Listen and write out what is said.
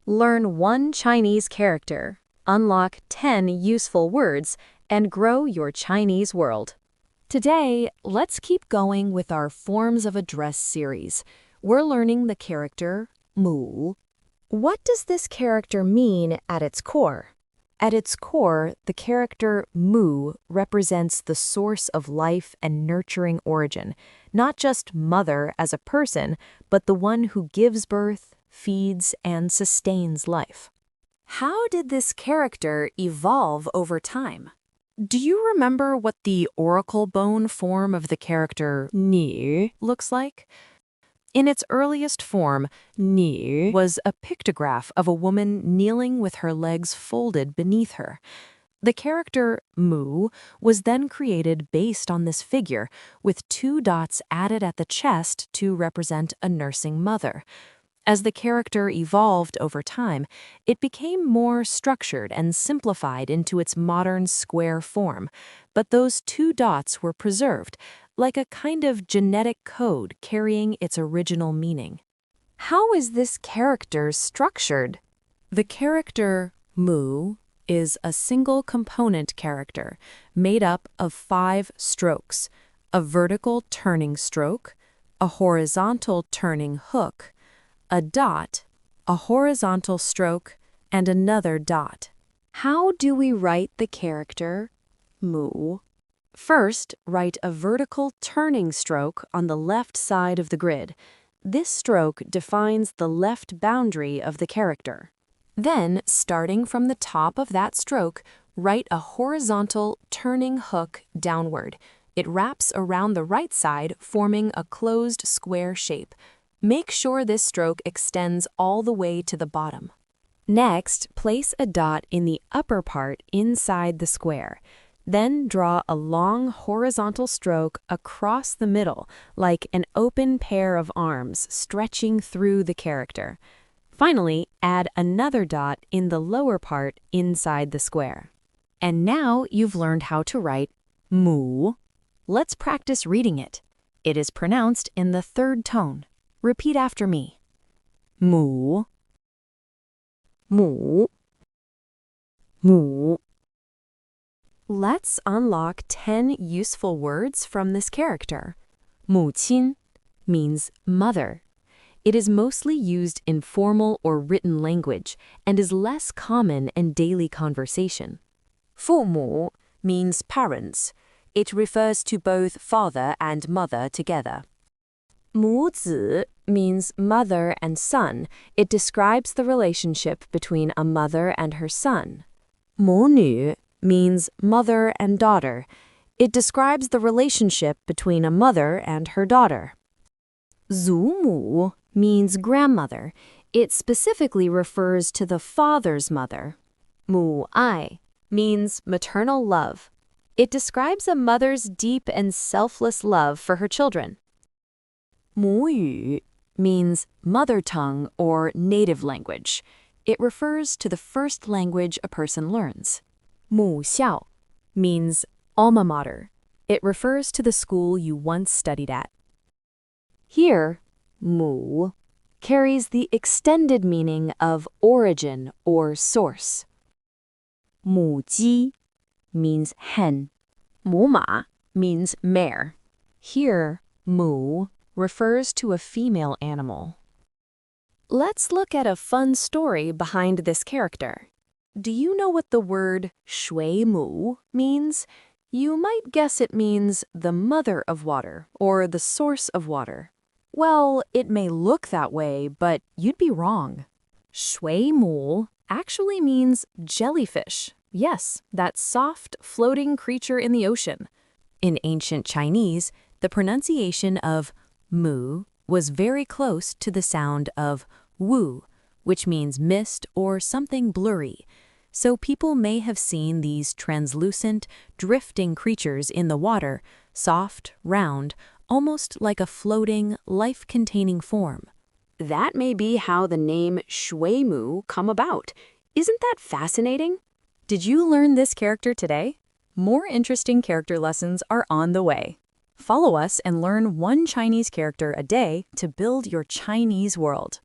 Learn one Chinese character, unlock 10 useful words, and grow your Chinese world. Today, let's keep going with our Forms of Address series. We're learning the character mu. What does this character mean at its core? At its core, the character mu represents the source of life and nurturing origin, not just mother as a person, but the one who gives birth, feeds, and sustains life. How did this character evolve over time? Do you remember what the oracle bone form of the character ni looks like? In its earliest form, ni was a pictograph of a woman kneeling with her legs folded beneath her. The character mu was then created based on this figure, with 2 dots added at the chest to represent a nursing mother. As the character evolved over time, it became more structured and simplified into its modern square form, but those 2 dots were preserved, like a kind of genetic code carrying its original meaning. How is this character structured? The character mu is a single component character made up of 5 strokes: a vertical turning stroke, a horizontal turning hook, a dot, a horizontal stroke, and another dot. How do we write the character mu? First, write a vertical turning stroke on the left side of the grid. This stroke defines the left boundary of the character. Then, starting from the top of that stroke, write a horizontal turning hook downward. It wraps around the right side, forming a closed square shape. Make sure this stroke extends all the way to the bottom. Next, place a dot in the upper part inside the square. Then draw a long horizontal stroke across the middle, like an open pair of arms stretching through the character. Finally, add another dot in the lower part inside the square. And now you've learned how to write mu. Let's practice reading it. It is pronounced in the 3rd tone. Repeat after me. mu, mu, mu. Let's unlock 10 useful words from this character. 母亲 means mother. It is mostly used in formal or written language and is less common in daily conversation. 父母 means parents. It refers to both father and mother together. 母子 means mother and son. It describes the relationship between a mother and her son. 母女 means mother and daughter. It describes the relationship between a mother and her daughter. 祖母 means grandmother. It specifically refers to the father's mother. 母爱 means maternal love. It describes a mother's deep and selfless love for her children. 母语 means mother tongue or native language. It refers to the first language a person learns. 母校 means alma mater. It refers to the school you once studied at. Here, mu carries the extended meaning of origin or source. 母鸡 means hen. 母马 means mare. Here, mu refers to a female animal. Let's look at a fun story behind this character. Do you know what the word 水母 means? You might guess it means the mother of water or the source of water. Well, it may look that way, but you'd be wrong. 水母actually means jellyfish. Yes, that soft, floating creature in the ocean. In ancient Chinese, the pronunciation of mu was very close to the sound of wu, which means mist or something blurry. So people may have seen these translucent, drifting creatures in the water, soft, round, almost like a floating, life-containing form. That may be how the name shui mu come about. Isn't that fascinating? Did you learn this character today? More interesting character lessons are on the way. Follow us and learn one Chinese character a day to build your Chinese world.